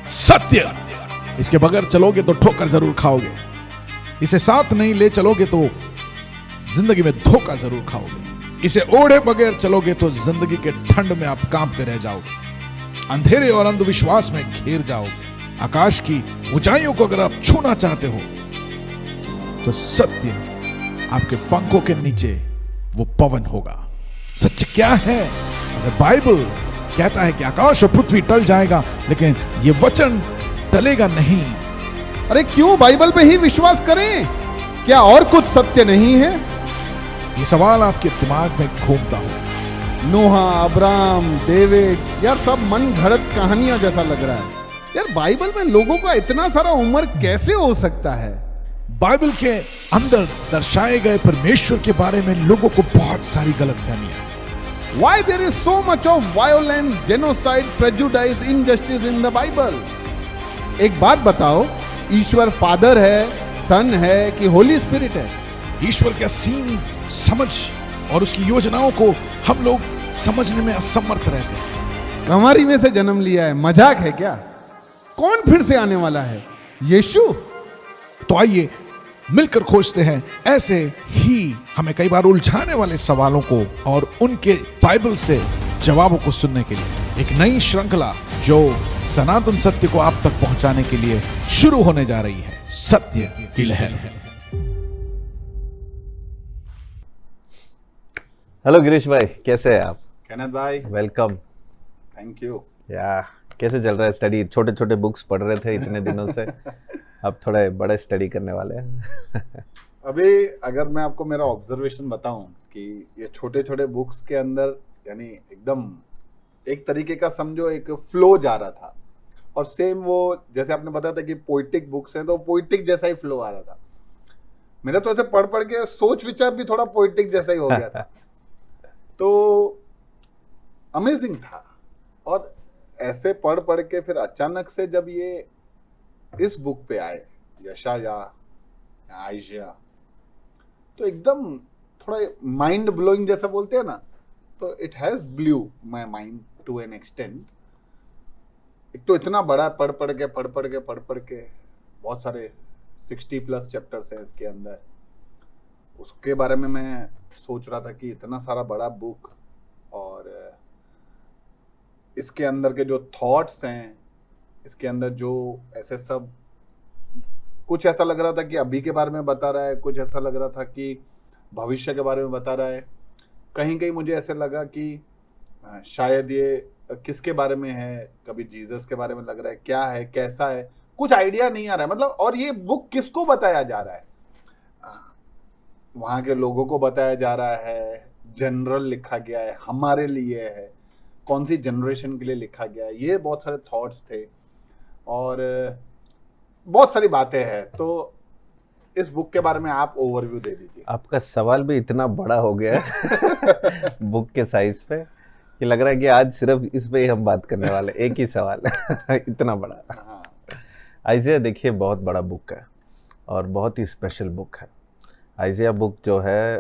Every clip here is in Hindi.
सत्य, इसके बगैर चलोगे तो ठोकर जरूर खाओगे। इसे साथ नहीं ले चलोगे तो जिंदगी में धोखा जरूर खाओगे। इसे ओढ़े बगैर चलोगे तो जिंदगी के ठंड में आप कांपते रह जाओगे, अंधेरे और अंधविश्वास में घिर जाओगे। आकाश की ऊंचाइयों को अगर आप छूना चाहते हो तो सत्य आपके पंखों के नीचे वो पवन होगा। सत्य क्या है? अगर बाइबल कहता है कि आकाश और पृथ्वी टल जाएगा लेकिन ये वचन टलेगा नहीं। अरे क्यों बाइबल पे ही विश्वास करें? क्या और कुछ सत्य नहीं है? ये सवाल आपके दिमाग में घूमता हो। नोहा, अब्राहम, डेविड, यार सब मन घड़त कहानियां जैसा लग रहा है। यार बाइबल में लोगों का इतना सारा उम्र कैसे हो सकता है? बाइबल के अंदर दर्शाए गए परमेश्वर के बारे में लोगों को बहुत सारी गलतफहमियां। Why there is so much of violence, genocide, prejudice, injustice in the Bible? एक बात बताओ, ईश्वर फादर है, सन है कि होली स्पिरिट है? ईश्वर का सीन समझ और उसकी योजनाओं को हम लोग समझने में असमर्थ रहते हैं। कमारी में से जन्म लिया है, मजाक है क्या? कौन फिर से आने वाला है? यीशु? तो आइए मिलकर खोजते हैं ऐसे ही हमें कई बार उलझाने वाले सवालों को और उनके बाइबल से जवाबों को सुनने के लिए एक नई श्रृंखला जो सनातन सत्य को आप तक पहुंचाने के लिए शुरू होने जा रही है, सत्य की लहर। हेलो गिरीश भाई, कैसे हैं आप? कन्नत भाई, वेलकम। Thank you. या कैसे चल रहा है स्टडी? छोटे छोटे बुक्स पढ़ रहे थे इतने दिनों से, अब थोड़े बड़े स्टडी करने वाले हैं। अभी अगर मैं आपको मेरा ऑब्जर्वेशन बताऊं कि ये छोटे छोटे बुक्स के अंदर यानी एकदम एक तरीके का समझो एक फ्लो जा रहा था, और सेम वो जैसे आपने बताया था कि पोइटिक बुक्स हैं तो पोइटिक जैसा ही फ्लो आ रहा था। मेरा तो ऐसे पढ़ पढ़ के सोच विचार भी थोड़ा पोइटिक जैसा ही हो गया था। तो अमेजिंग था। और ऐसे पढ़ पढ़ के फिर अचानक से जब ये इस बुक पे आए, यशाया, आइजिया, तो एकदम थोड़ा माइंड ब्लोइंग जैसा बोलते हैं ना, तो it has blew my mind to an extent. एक तो इतना बड़ा पढ़ पढ़ के बहुत सारे 60+ चैप्टर्स हैं इसके अंदर। उसके बारे में मैं सोच रहा था कि इतना सारा बड़ा बुक और इसके अंदर के जो थॉट्स हैं, इसके अंदर जो ऐसे सब कुछ ऐसा लग रहा था कि अभी के बारे में बता रहा है, कुछ ऐसा लग रहा था कि भविष्य के बारे में बता रहा है। कहीं कहीं मुझे ऐसे लगा कि शायद ये किसके बारे में है, कभी जीसस के बारे में लग रहा है, क्या है, कैसा है, कुछ आइडिया नहीं आ रहा है। मतलब और ये बुक किसको बताया जा रहा है? वहाँ के लोगों को बताया जा रहा है, जनरल लिखा गया है, हमारे लिए है, कौन सी जनरेशन के लिए लिखा गया है, ये बहुत सारे थॉट्स थे और बहुत सारी बातें हैं। तो इस बुक के बारे में आप ओवरव्यू दे दीजिए। आपका सवाल भी इतना बड़ा हो गया है बुक के साइज पे कि लग रहा है कि आज सिर्फ इस पे ही हम बात करने वाले, एक ही सवाल इतना बड़ा। हाँ। आइजिया देखिए बहुत बड़ा बुक है और बहुत ही स्पेशल बुक है। आइजिया बुक जो है,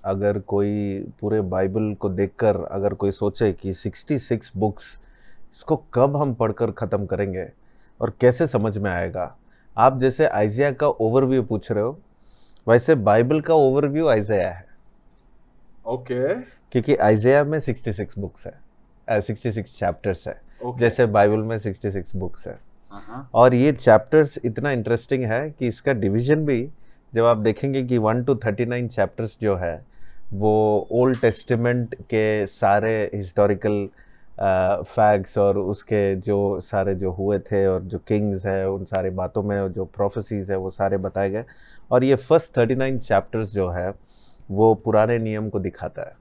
अगर कोई पूरे बाइबल को देखकर अगर कोई सोचे कि 66 बुक्स, इसको कब हम पढ़कर ख़त्म करेंगे और कैसे समझ में आएगा। आप जैसे आइजिया का ओवरव्यू पूछ रहे हो, वैसे बाइबल का ओवरव्यू आइजिया है। ओके। क्योंकि आइजिया में 66 बुक्स है, 66 चैप्टर्स है। Okay. जैसे बाइबल में 66 बुक्स है। हाँ। और ये चैप्टर्स इतना इंटरेस्टिंग है कि इसका डिवीजन भी जब आप देखेंगे कि 1 to 39 चैप्टर्स जो है वो ओल्ड टेस्टिमेंट के सारे हिस्टोरिकल फैक्ट्स और उसके जो सारे जो हुए थे और जो किंग्स है उन सारे बातों में जो प्रोफेसीज है वो सारे बताए गए। और ये फर्स्ट 39 चैप्टर्स जो है वो पुराने नियम को दिखाता है,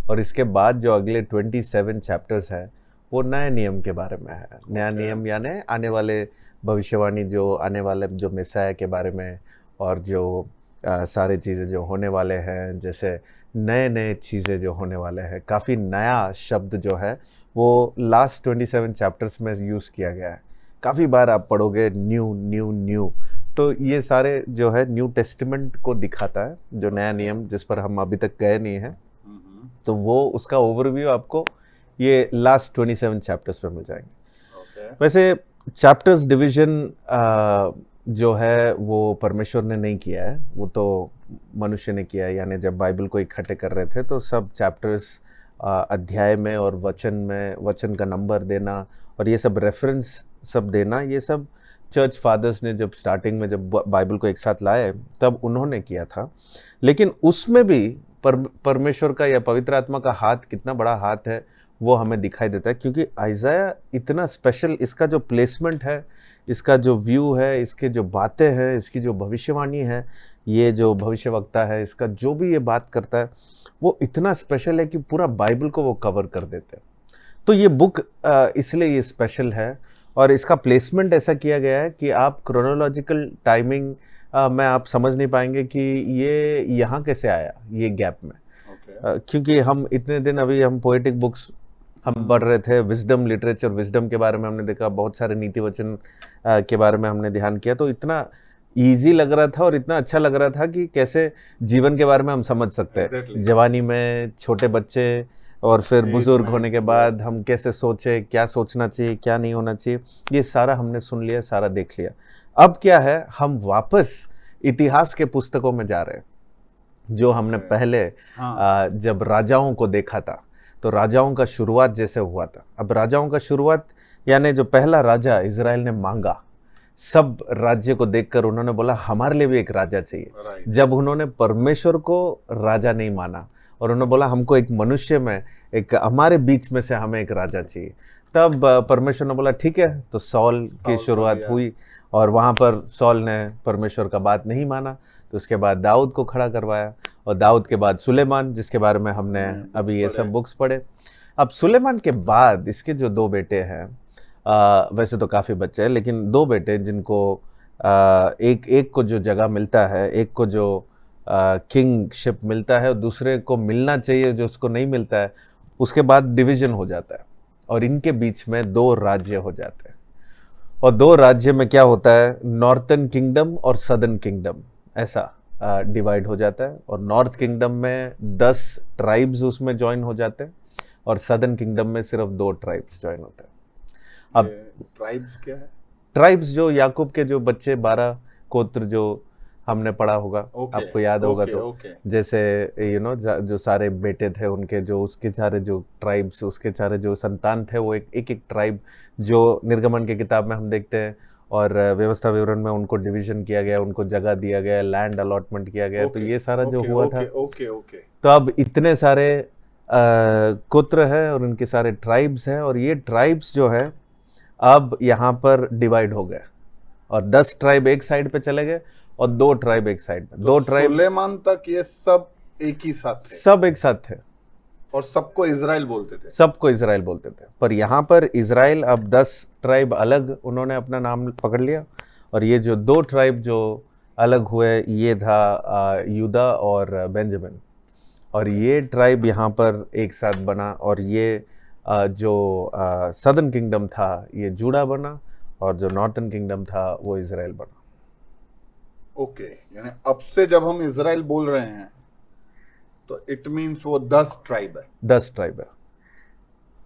और इसके बाद जो अगले 27 चैप्टर्स है वो नए नियम के बारे में है। नया नियम यानी आने वाले भविष्यवाणी, जो आने वाले जो मेसाया के बारे में, और जो सारे चीज़ें जो होने वाले हैं, जैसे नए नए चीज़ें जो होने वाले हैं। काफ़ी नया शब्द जो है वो लास्ट 27 चैप्टर्स में यूज़ किया गया है। काफ़ी बार आप पढ़ोगे न्यू न्यू न्यू, तो ये सारे जो है न्यू टेस्टिमेंट को दिखाता है, जो नया नियम जिस पर हम अभी तक गए नहीं हैं। तो वो उसका ओवरव्यू आपको ये लास्ट 27 चैप्टर्स पे मिल जाएंगे। वैसे चैप्टर्स डिवीजन जो है वो परमेश्वर ने नहीं किया है, वो तो मनुष्य ने किया है। यानी जब बाइबल को इकट्ठे कर रहे थे तो सब चैप्टर्स अध्याय में और वचन का नंबर देना और ये सब रेफरेंस सब देना, ये सब चर्च फादर्स ने जब स्टार्टिंग में जब बाइबल को एक साथ लाए तब उन्होंने किया था। लेकिन उसमें भी परमेश्वर का या पवित्र आत्मा का हाथ कितना बड़ा हाथ है वो हमें दिखाई देता है, क्योंकि आइज़ाया इतना स्पेशल, इसका जो प्लेसमेंट है, इसका जो व्यू है, इसके जो बातें हैं, इसकी जो भविष्यवाणी है, ये जो भविष्यवक्ता है, इसका जो भी ये बात करता है वो इतना स्पेशल है कि पूरा बाइबल को वो कवर कर देते हैं। तो ये बुक इसलिए ये स्पेशल है और इसका प्लेसमेंट ऐसा किया गया है कि आप क्रोनोलॉजिकल टाइमिंग में आप समझ नहीं पाएंगे कि ये यहाँ कैसे आया ये गैप में। क्योंकि हम इतने दिन अभी हम पोएटिक बुक्स हम पढ़ रहे थे, विजडम लिटरेचर, विजडम के बारे में हमने देखा, बहुत सारे नीति वचन के बारे में हमने ध्यान किया, तो इतना इजी लग रहा था और इतना अच्छा लग रहा था कि कैसे जीवन के बारे में हम समझ सकते हैं। Exactly. जवानी में, छोटे बच्चे और फिर बुजुर्ग होने के बाद हम कैसे सोचे, क्या सोचना चाहिए, क्या नहीं होना चाहिए, ये सारा हमने सुन लिया, सारा देख लिया। अब क्या है, हम वापस इतिहास के पुस्तकों में जा रहे हैं, जो हमने पहले जब राजाओं को देखा था तो राजाओं का शुरुआत जैसे हुआ था। अब राजाओं का शुरुआत यानी जो पहला राजा इजराइल ने मांगा, सब राज्य को देखकर उन्होंने बोला हमारे लिए भी एक राजा चाहिए। जब उन्होंने परमेश्वर को राजा नहीं माना और उन्होंने बोला हमको एक मनुष्य में, एक हमारे बीच में से हमें एक राजा चाहिए, तब परमेश्वर ने बोला ठीक है। तो सॉल की शुरुआत हुई और वहाँ पर सॉल ने परमेश्वर का बात नहीं माना, तो उसके बाद दाऊद को खड़ा करवाया और दाऊद के बाद सुलेमान, जिसके बारे में हमने अभी ये सब बुक्स पढ़े। अब सुलेमान के बाद इसके जो दो बेटे हैं, वैसे तो काफ़ी बच्चे हैं, लेकिन दो बेटे जिनको एक को जो जगह मिलता है, एक को जो किंगशिप मिलता है और दूसरे को मिलना चाहिए जो उसको नहीं मिलता है, उसके बाद डिवीजन हो जाता है और इनके बीच में दो राज्य हो जाते हैं। और दो राज्य में क्या होता है, नॉर्थर्न किंगडम और सदर्न किंगडम ऐसा डिवाइड हो जाता है। और नॉर्थ किंगडम में 10 ट्राइब्स उसमें ज्वाइन हो जाते हैं और सदर्न किंगडम में सिर्फ 2 ट्राइब्स ज्वाइन होते हैं। अब ट्राइब्स क्या है? ट्राइब्स जो याकूब के जो बच्चे 12 गोत्र जो हमने पढ़ा होगा, आपको याद होगा तो जैसे जो सारे बेटे थे उनके, जो उसके सारे जो ट्राइब्स, उसके सारे जो संतान थे, वो एक ट्राइब जो निर्गमन की किताब में हम देखते हैं और व्यवस्था विवरण में उनको डिवीजन किया गया, उनको जगह दिया गया, लैंड अलॉटमेंट किया गया। तो ये सारा जो हुआ था, तो अब इतने सारे गोत्र है और उनके सारे ट्राइब्स हैं और ये ट्राइब्स जो है अब यहाँ पर डिवाइड हो गए और 10 ट्राइब एक साइड पे चले गए और 2 ट्राइब एक साइड पे। 2 ट्राइब सुलेमान तक ये सब एक ही साथ थे, सब एक साथ थे और सबको इजराइल बोलते थे, सबको इजराइल बोलते थे। पर यहाँ पर इजराइल, अब 10 ट्राइब अलग उन्होंने अपना नाम पकड़ लिया और ये जो 2 ट्राइब जो अलग हुए, ये था यूदा और बेंजामिन, और ये ट्राइब यहाँ पर एक साथ बना और ये जो सदर्न किंगडम था ये जूडा बना और जो नॉर्थर्न किंगडम था वो इजराइल बना। ओके, यानी अब से जब हम इजराइल बोल रहे हैं तो इट मींस वो 10 ट्राइब है, 10 ट्राइब है।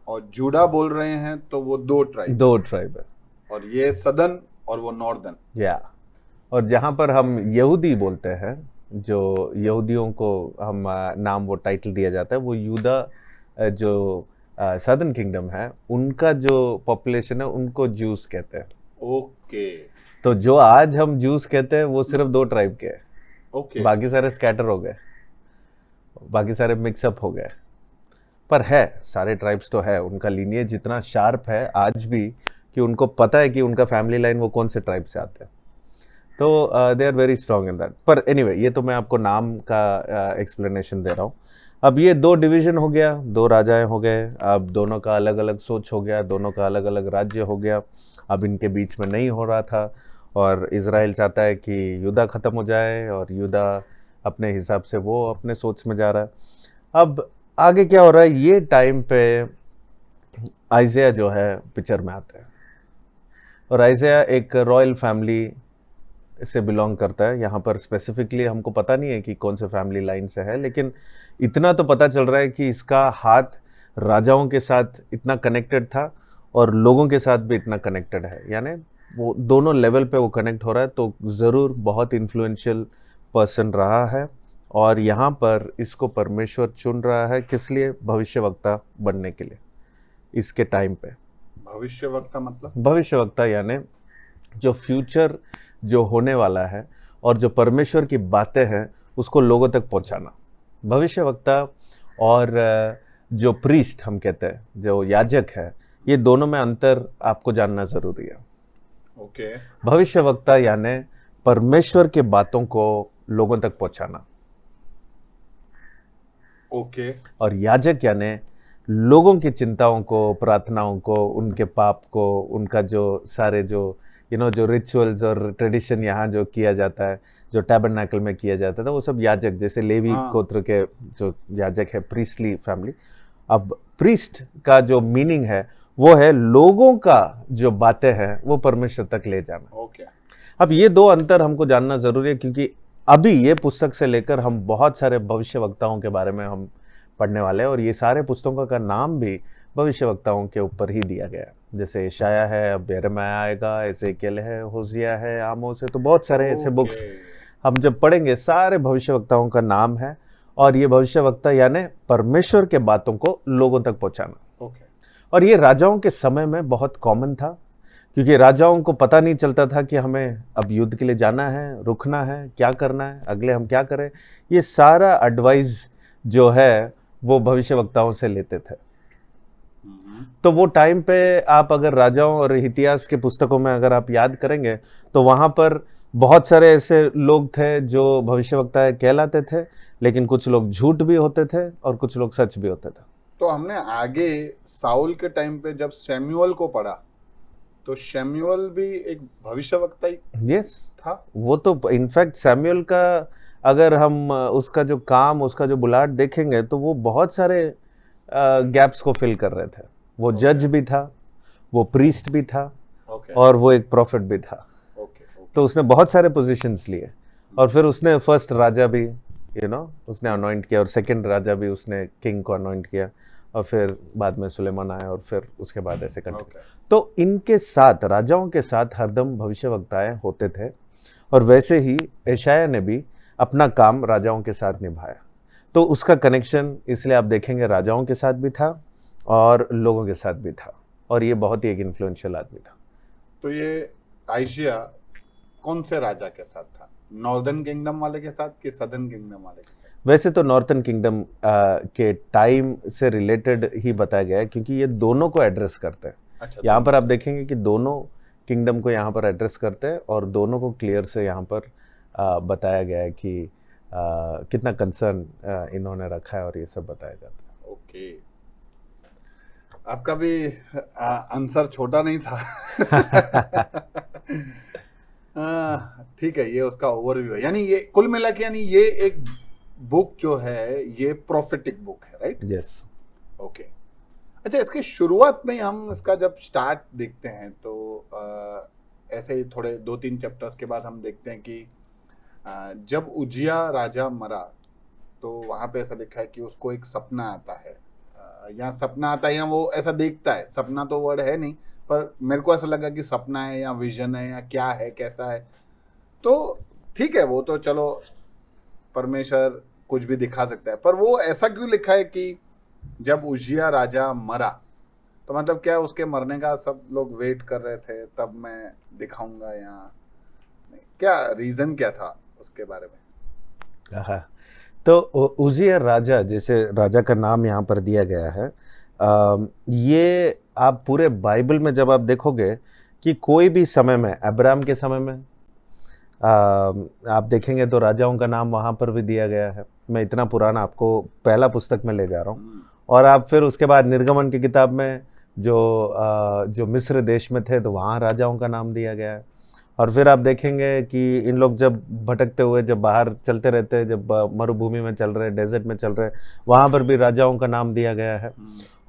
और जूडा बोल रहे हैं तो वो 2 ट्राइब है और ये सदर्न और वो नॉर्दर्न। या और जहाँ पर हम यहूदी बोलते हैं, जो यहूदियों को हम नाम वो टाइटल दिया जाता है, वो यूदा जो सदर्न किंगडम है उनका जो पॉपुलेशन है उनको जूस कहते हैं। ओके, तो जो आज हम जूस कहते हैं वो सिर्फ 2 ट्राइब के हैं। ओके, बाकी सारे स्कैटर हो गए, बाकी सारे मिक्सअप हो गए, पर है सारे ट्राइब्स तो है। उनका लीनिएज इतना शार्प है आज भी कि उनको पता है कि उनका फैमिली लाइन वो कौन से ट्राइब से आते हैं, तो they are very strong in that. पर एनीवे, ये तो मैं आपको नाम का एक्सप्लेनेशन दे रहा हूँ। अब ये 2 डिवीजन हो गया, 2 राजाएं हो गए, अब दोनों का अलग अलग सोच हो गया, दोनों का अलग अलग राज्य हो गया। अब इनके बीच में नहीं हो रहा था और इजराइल चाहता है कि यूदा ख़त्म हो जाए और यूदा अपने हिसाब से वो अपने सोच में जा रहा है। अब आगे क्या हो रहा है, ये टाइम पे आइज़ाया जो है पिक्चर में आता है और आइज़ाया एक रॉयल फैमिली से बिलोंग करता है। यहाँ पर स्पेसिफिकली हमको पता नहीं है कि कौन से फैमिली लाइन से है, लेकिन इतना तो पता चल रहा है कि इसका हाथ राजाओं के साथ इतना कनेक्टेड था और लोगों के साथ भी इतना कनेक्टेड है, यानी वो दोनों लेवल पे वो कनेक्ट हो रहा है, तो ज़रूर बहुत इन्फ्लुएंशियल पर्सन रहा है। और यहाँ पर इसको परमेश्वर चुन रहा है, किस लिए? भविष्यवक्ता बनने के लिए इसके टाइम पे। भविष्यवक्ता मतलब? भविष्यवक्ता यानी जो फ्यूचर जो होने वाला है और जो परमेश्वर की बातें हैं उसको लोगों तक पहुंचाना। भविष्यवक्ता और जो प्रीस्ट हम कहते हैं, जो याजक है, ये दोनों में अंतर आपको जानना जरूरी है। ओके। भविष्यवक्ता यानी परमेश्वर के बातों को लोगों तक पहुंचाना, ओके। और याजक यानी लोगों की चिंताओं को, प्रार्थनाओं को, उनके पाप को, उनका जो सारे जो जो रिचुअल्स और ट्रेडिशन यहाँ जो किया जाता है, जो टैबरनेकल में किया जाता था, वो सब याजक, जैसे लेवी गोत्र के जो याजक है, प्रीस्टली फैमिली। अब प्रीस्ट का जो मीनिंग है वो है लोगों का जो बातें हैं वो परमेश्वर तक ले जाना। ओके। अब ये दो अंतर हमको जानना जरूरी है, क्योंकि अभी ये पुस्तक से लेकर हम बहुत सारे भविष्यवक्ताओं के बारे में हम पढ़ने वाले हैं, और ये सारे पुस्तकों का नाम भी भविष्यवक्ताओं के ऊपर ही दिया गया है। जैसे यशाया है, अब यिर्मयाह आएगा, एजेकियल है, होसिया है, आमोस है, तो बहुत सारे ऐसे बुक्स हम जब पढ़ेंगे, सारे भविष्यवक्ताओं का नाम है। और ये भविष्यवक्ता यानी परमेश्वर के बातों को लोगों तक पहुंचाना। ओके। और ये राजाओं के समय में बहुत कॉमन था, क्योंकि राजाओं को पता नहीं चलता था कि हमें अब युद्ध के लिए जाना है, रुकना है, क्या करना है, अगले हम क्या करें। ये सारा एडवाइस जो है वो भविष्यवक्ताओं से लेते थे। तो वो टाइम पे आप अगर राजाओं और इतिहास के पुस्तकों में अगर आप याद करेंगे, तो वहाँ पर बहुत सारे ऐसे लोग थे जो भविष्यवक्ता कहलाते थे, लेकिन कुछ लोग झूठ भी होते थे और कुछ लोग सच भी होते थे। तो हमने आगे साउल के टाइम पे जब शमूएल को पढ़ा, तो शमूएल भी एक भविष्यवक्ता ही यस था। वो तो इनफैक्ट शमूएल का अगर हम उसका जो काम, उसका जो बुलाहट देखेंगे, तो वो बहुत सारे गैप्स को फिल कर रहे थे। वो जज भी था, वो प्रीस्ट भी था, और वो एक प्रॉफिट भी था। तो उसने बहुत सारे पोजीशंस लिए, और फिर उसने फर्स्ट राजा भी उसने अनॉइंट किया, और सेकंड राजा भी उसने किंग को अनॉइंट किया, और फिर बाद में सुलेमान आया, और फिर उसके बाद ऐसे कंटिन्यू। तो इनके साथ, राजाओं के साथ हरदम भविष्यवक्ताएं होते थे, और वैसे ही यशायाह ने भी अपना काम राजाओं के साथ निभाया। तो उसका कनेक्शन इसलिए आप देखेंगे राजाओं के साथ भी था और लोगों के साथ भी था, और ये बहुत ही एक इन्फ्लुएंशियल आदमी था। तो ये आइशिया कौन से राजा के साथ था? नॉर्दर्न किंगडम वाले के साथ कि सदर्न किंगडम वाले के साथ? वैसे तो नॉर्थन किंगडम के टाइम से रिलेटेड ही बताया गया है, क्योंकि ये दोनों को एड्रेस करते हैं। अच्छा, यहाँ पर आप देखेंगे कि दोनों किंगडम को यहाँ पर एड्रेस करते हैं, और दोनों को क्लियर से यहाँ पर बताया गया है कि कितना कंसर्न इन्होंने रखा है, और ये सब बताया जाता है। ओके। आपका भी आंसर छोटा नहीं था। ठीक है, ये उसका ओवरव्यू है। यानी ये कुल मिला के, यानी ये एक बुक जो है ये प्रोफेटिक बुक है, राइट? यस। ओके। अच्छा, इसकी शुरुआत में हम इसका जब स्टार्ट देखते हैं, तो ऐसे ही थोड़े 2-3 चैप्टर्स के बाद हम देखते हैं कि जब उजिया राजा मरा, तो वहां पे ऐसा लिखा है कि उसको एक सपना आता है, या सपना आता है या वो ऐसा देखता है। सपना तो वर्ड है नहीं, पर मेरे को ऐसा लगा कि सपना है या विजन है या क्या है, कैसा है। तो ठीक है, वो तो चलो परमेश्वर कुछ भी दिखा सकता है, पर वो ऐसा क्यों लिखा है कि जब उजिया राजा मरा? तो मतलब क्या उसके मरने का सब लोग वेट कर रहे थे, तब मैं दिखाऊंगा, या नहीं? क्या रीजन क्या था उसके बारे में? हाँ, तो उजिया राजा, जैसे राजा का नाम यहाँ पर दिया गया है, ये आप पूरे बाइबल में जब आप देखोगे कि कोई भी समय में, अब्राहम के समय में आप देखेंगे तो राजाओं का नाम वहाँ पर भी दिया गया है। मैं इतना पुराना आपको पहला पुस्तक में ले जा रहा हूँ, और आप फिर उसके बाद निर्गमन की किताब में जो मिस्र देश में थे, तो वहाँ राजाओं का नाम दिया गया है। और फिर आप देखेंगे कि इन लोग जब भटकते हुए जब बाहर चलते रहते, जब मरुभूमि में चल रहे, डेजर्ट में चल रहे, वहाँ पर भी राजाओं का नाम दिया गया है।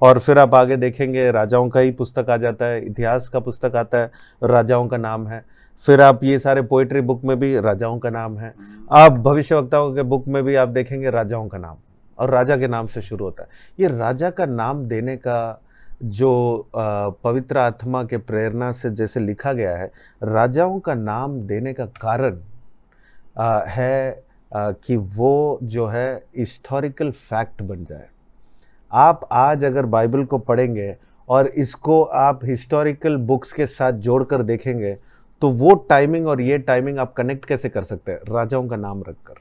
और फिर आप आगे देखेंगे राजाओं का ही पुस्तक आ जाता है, इतिहास का पुस्तक आता है, राजाओं का नाम है। फिर आप ये सारे पोइट्री बुक में भी राजाओं का नाम है। आप भविष्यवक्ताओं के बुक में भी आप देखेंगे राजाओं का नाम, और राजा के नाम से शुरू होता है। ये राजा का नाम देने का जो पवित्र आत्मा के प्रेरणा से जैसे लिखा गया है, राजाओं का नाम देने का कारण है कि वो जो है हिस्टोरिकल फैक्ट बन जाए। आप आज अगर बाइबल को पढ़ेंगे और इसको आप हिस्टोरिकल बुक्स के साथ जोड़कर देखेंगे, तो वो टाइमिंग और ये टाइमिंग आप कनेक्ट कैसे कर सकते हैं? राजाओं का नाम रखकर।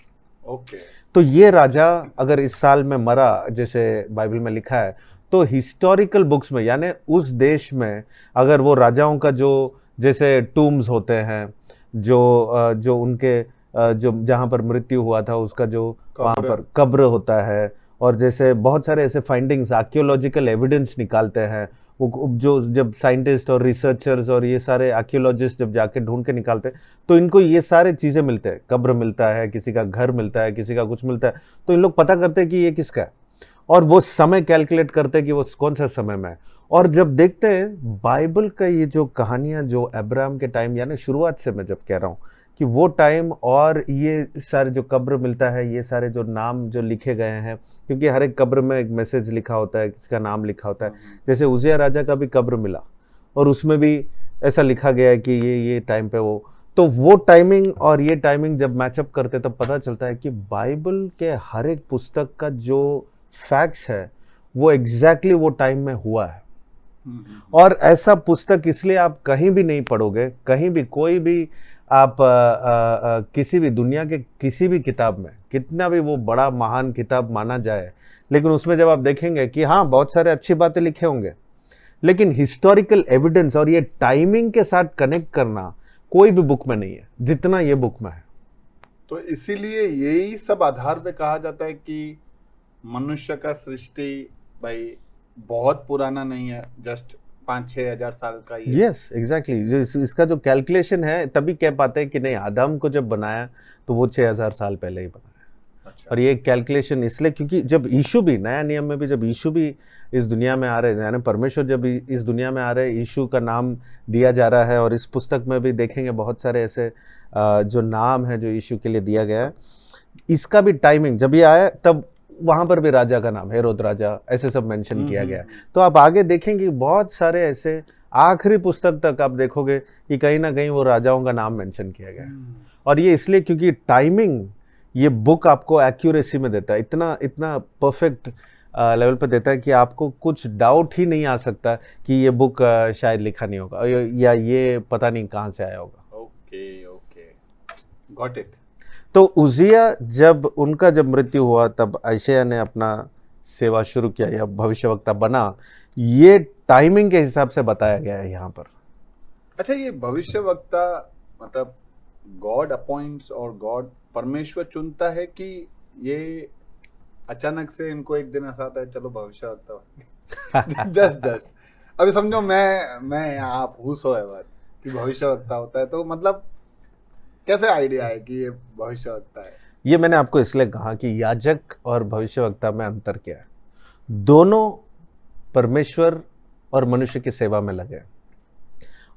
ओके। तो ये राजा अगर इस साल में मरा, जैसे बाइबल में लिखा है, तो हिस्टोरिकल बुक्स में, यानी उस देश में अगर वो राजाओं का जो जैसे टूम्स होते हैं, जो उनके जो जहाँ पर मृत्यु हुआ था उसका जो वहाँ पर कब्र होता है, और जैसे बहुत सारे ऐसे फाइंडिंग्स, आर्कियोलॉजिकल एविडेंस निकालते हैं वो, जो जब साइंटिस्ट और रिसर्चर्स और ये सारे आर्कियोलॉजिस्ट जब जाके ढूंढ के निकालते हैं, तो इनको ये सारे चीज़ें मिलते हैं। कब्र मिलता है, किसी का घर मिलता है, किसी का कुछ मिलता है, तो इन लोग पता करते हैं कि ये किसका है, और वो समय कैलकुलेट करते हैं कि वो कौन सा समय में है। और जब देखते हैं बाइबल का ये जो कहानियाँ जो अब्राहम के टाइम, यानी शुरुआत से मैं जब कह रहा हूँ कि वो टाइम, और ये सारे जो कब्र मिलता है, ये सारे जो नाम जो लिखे गए हैं, क्योंकि हर एक कब्र में एक मैसेज लिखा होता है, किसी का नाम लिखा होता है। जैसे उजिया राजा का भी कब्र मिला और उसमें भी ऐसा लिखा गया है कि ये टाइम पे तो वो टाइमिंग और ये टाइमिंग जब मैचअप करते तब पता चलता है कि बाइबल के हर एक पुस्तक का जो फैक्ट्स है वो एग्जैक्टली वो टाइम में हुआ है। और ऐसा पुस्तक इसलिए आप कहीं भी नहीं पढ़ोगे, कहीं भी, कोई भी आप किसी भी दुनिया के किसी भी किताब में, कितना भी वो बड़ा महान किताब माना जाए, लेकिन उसमें जब आप देखेंगे कि हाँ बहुत सारे अच्छी बातें लिखे होंगे, लेकिन हिस्टोरिकल एविडेंस और ये टाइमिंग के साथ कनेक्ट करना कोई भी बुक में नहीं है जितना ये बुक में है। तो इसीलिए यही सब आधार पे कहा जाता है कि मनुष्य का सृष्टि भाई बहुत पुराना नहीं है, जस्ट 5-6 हजार साल का ही है। Yes, exactly. इसका जो कैलकुलेशन है, तभी कह पाते हैं कि नहीं, आदम को जब बनाया तो वो 6000 साल पहले ही बनाया। अच्छा। और ये कैलकुलेशन इसलिए क्योंकि जब यीशु भी, नया नियम में भी जब यीशु भी इस दुनिया में आ रहे हैं, यानी परमेश्वर जब इस दुनिया में आ रहे हैं, यीशु का नाम दिया जा रहा है। और इस पुस्तक में भी देखेंगे बहुत सारे ऐसे जो नाम है जो यीशु के लिए दिया गया है। इसका भी टाइमिंग जब ये आया, तब वहाँ पर भी राजा का नाम, हेरोद राजा, ऐसे सब मेंशन किया गया है। तो आप आगे देखेंगे बहुत सारे ऐसे, आखिरी पुस्तक तक आप देखोगे कि कहीं ना कहीं वो राजाओं का नाम मेंशन किया गया है। और ये इसलिए क्योंकि टाइमिंग ये बुक आपको एक्यूरेसी में देता है, इतना परफेक्ट लेवल पे देता है कि आपको कुछ डाउट ही नहीं आ सकता कि ये बुक शायद लिखा नहीं होगा या ये पता नहीं कहाँ से आया होगा। Okay, got it. तो उजिया जब मृत्यु हुआ, तब यशायाह ने अपना सेवा शुरू किया या भविष्यवक्ता बना। ये टाइमिंग के हिसाब से बताया गया है यहाँ पर। अच्छा, ये भविष्यवक्ता मतलब गॉड अपॉइंट्स और गॉड परमेश्वर चुनता है कि ये अचानक से इनको एक दिन ऐसा आता है चलो भविष्यवक्ता जस्ट अभी समझो मैं आप हुसो है बात कि भविष्यवक्ता होता है, तो मतलब कैसे आइडिया है कि ये भविष्यवक्ता है? ये मैंने आपको इसलिए कहा कि याजक और भविष्यवक्ता में अंतर क्या है। दोनों परमेश्वर और मनुष्य की सेवा में लगे,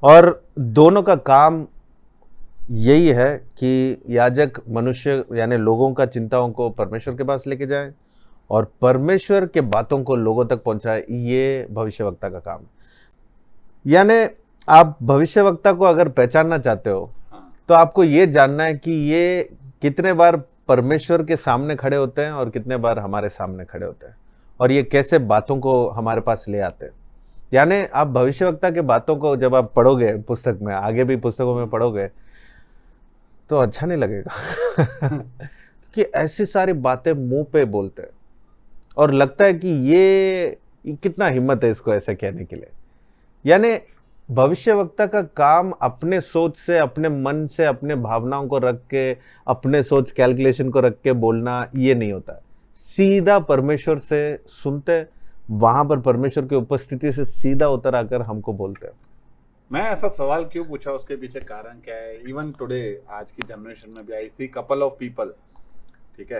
और दोनों का काम यही है कि याजक मनुष्य यानी लोगों का चिंताओं को परमेश्वर के पास लेके जाए और परमेश्वर के बातों को लोगों तक पहुंचाए। ये भविष्यवक्ता का काम है। यानी आप भविष्यवक्ता को अगर पहचानना चाहते हो तो आपको ये जानना है कि ये कितने बार परमेश्वर के सामने खड़े होते हैं और कितने बार हमारे सामने खड़े होते हैं, और ये कैसे बातों को हमारे पास ले आते हैं। यानी आप भविष्यवक्ता के बातों को जब आप पढ़ोगे पुस्तक में, आगे भी पुस्तकों में पढ़ोगे, तो अच्छा नहीं लगेगा कि ऐसी सारी बातें मुंह पे बोलते हैं और लगता है कि ये कितना हिम्मत है इसको ऐसे कहने के लिए। यानी भविष्यवक्ता का काम अपने सोच से, अपने मन से, अपने भावनाओं को रख के, अपने सोच कैलकुलेशन को रख के बोलना ये नहीं होता है। सीधा परमेश्वर से सुनते, वहां पर परमेश्वर की उपस्थिति से सीधा उतर आकर हमको बोलते हैं। मैं ऐसा सवाल क्यों पूछा, उसके पीछे कारण क्या है? इवन टुडे, आज की जनरेशन में भी आई सी कपल ऑफ पीपल, ठीक है,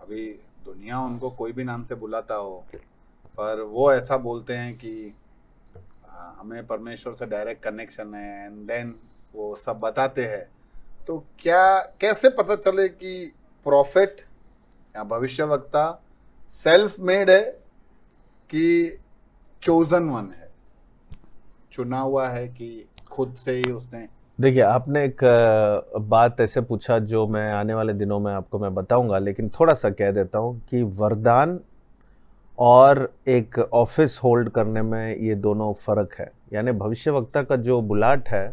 अभी दुनिया उनको कोई भी नाम से बुलाता हो, पर वो ऐसा बोलते हैं कि हमें परमेश्वर से डायरेक्ट कनेक्शन है, एंड देन वो सब बताते हैं। तो क्या, कैसे पता चले कि प्रॉफिट या भविष्यवक्ता सेल्फ मेड है कि चोजन वन है, चुना हुआ है कि खुद से ही उसने? देखिए, आपने एक बात ऐसे पूछा जो मैं आने वाले दिनों में आपको मैं बताऊंगा, लेकिन थोड़ा सा कह देता हूं कि वरदान और एक ऑफिस होल्ड करने में ये दोनों फर्क है। यानी भविष्यवक्ता का जो बुलाहट है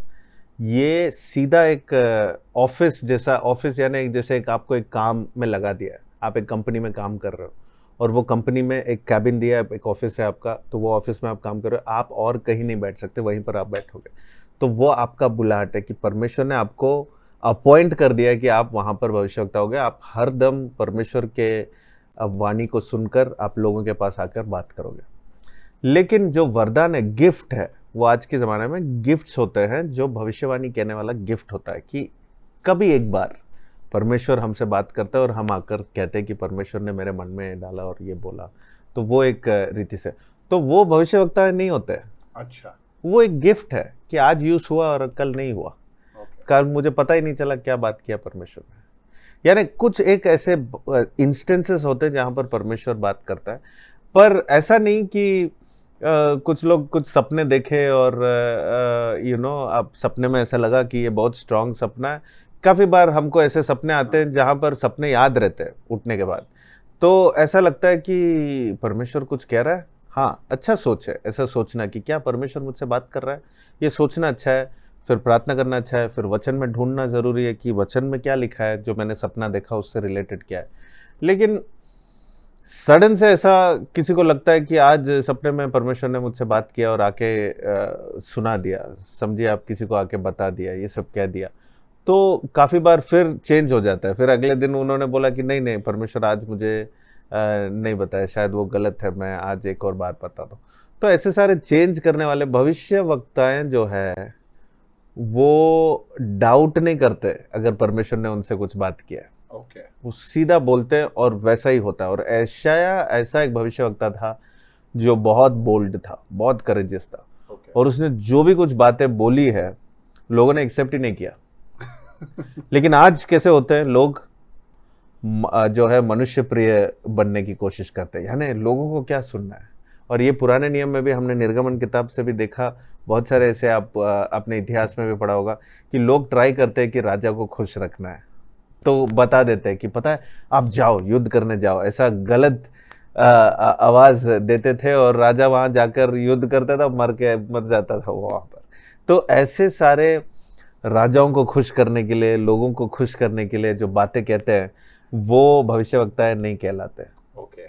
ये सीधा एक ऑफिस जैसा, ऑफिस यानी एक जैसे एक आपको एक काम में लगा दिया है, आप एक कंपनी में काम कर रहे हो और वो कंपनी में एक कैबिन दिया है, एक ऑफिस है आपका, तो वो ऑफिस में आप काम कर रहे हो, आप और कहीं नहीं बैठ सकते, वहीं पर आप बैठोगे। तो वो आपका बुलाहट है कि परमेश्वर ने आपको अपॉइंट कर दिया है कि आप वहाँ पर भविष्यवक्ता होगे। आप हर दम परमेश्वर के वाणी को सुनकर आप लोगों के पास आकर बात करोगे। लेकिन जो वरदान है, गिफ्ट है, वो आज के ज़माने में गिफ्ट्स होते हैं, जो भविष्यवाणी कहने वाला गिफ्ट होता है कि कभी एक बार परमेश्वर हमसे बात करता है और हम आकर कहते हैं कि परमेश्वर ने मेरे मन में डाला और ये बोला। तो वो एक रीति से, तो वो भविष्यवक्ता नहीं होते। अच्छा, वो एक गिफ्ट है कि आज यूज हुआ और कल नहीं हुआ, कल मुझे पता ही नहीं चला क्या बात किया परमेश्वर ने। यानी कुछ एक ऐसे इंस्टेंसेस होते हैं जहां पर परमेश्वर बात करता है, पर ऐसा नहीं कि कुछ लोग कुछ सपने देखे और आप सपने में ऐसा लगा कि ये बहुत स्ट्रांग सपना है। काफ़ी बार हमको ऐसे सपने आते हैं जहाँ पर सपने याद रहते हैं उठने के बाद, तो ऐसा लगता है कि परमेश्वर कुछ कह रहा है। हाँ, अच्छा सोच है ऐसा सोचना कि क्या परमेश्वर मुझसे बात कर रहा है, ये सोचना अच्छा है, फिर प्रार्थना करना अच्छा है, फिर वचन में ढूंढना ज़रूरी है कि वचन में क्या लिखा है, जो मैंने सपना देखा उससे रिलेटेड क्या है। लेकिन सडन से ऐसा किसी को लगता है कि आज सपने में परमेश्वर ने मुझसे बात किया और आके सुना दिया, समझिए आप किसी को आके बता दिया, ये सब कह दिया, तो काफ़ी बार फिर चेंज हो जाता है। फिर अगले दिन उन्होंने बोला कि नहीं नहीं, परमेश्वर आज मुझे नहीं बताया, शायद वो गलत है, मैं आज एक और बार बता दूँ। तो ऐसे सारे चेंज करने वाले भविष्यवक्ताएं जो है वो डाउट नहीं करते अगर परमेश्वर ने उनसे कुछ बात किया है। ओके, वो सीधा बोलते हैं और वैसा ही होता है। और यशायाह ऐसा एक भविष्यवक्ता था जो बहुत बोल्ड था, बहुत करेजियस था, और उसने जो भी कुछ बातें बोली है लोगों ने एक्सेप्ट ही नहीं किया। लेकिन आज कैसे होते हैं लोग, जो है मनुष्य प्रिय बनने की कोशिश करते हैं, यानी लोगों को क्या सुनना है। और ये पुराने नियम में भी हमने निर्गमन किताब से भी देखा, बहुत सारे ऐसे आप अपने इतिहास में भी पढ़ा होगा कि लोग ट्राई करते हैं कि राजा को खुश रखना है, तो बता देते हैं कि पता है आप जाओ युद्ध करने जाओ, ऐसा गलत आवाज देते थे और राजा वहां जाकर युद्ध करता था, मर जाता था वो वहां पर। तो ऐसे सारे राजाओं को खुश करने के लिए, लोगों को खुश करने के लिए जो बातें कहते हैं वो भविष्यवक्ता नहीं कहलाते। ओके,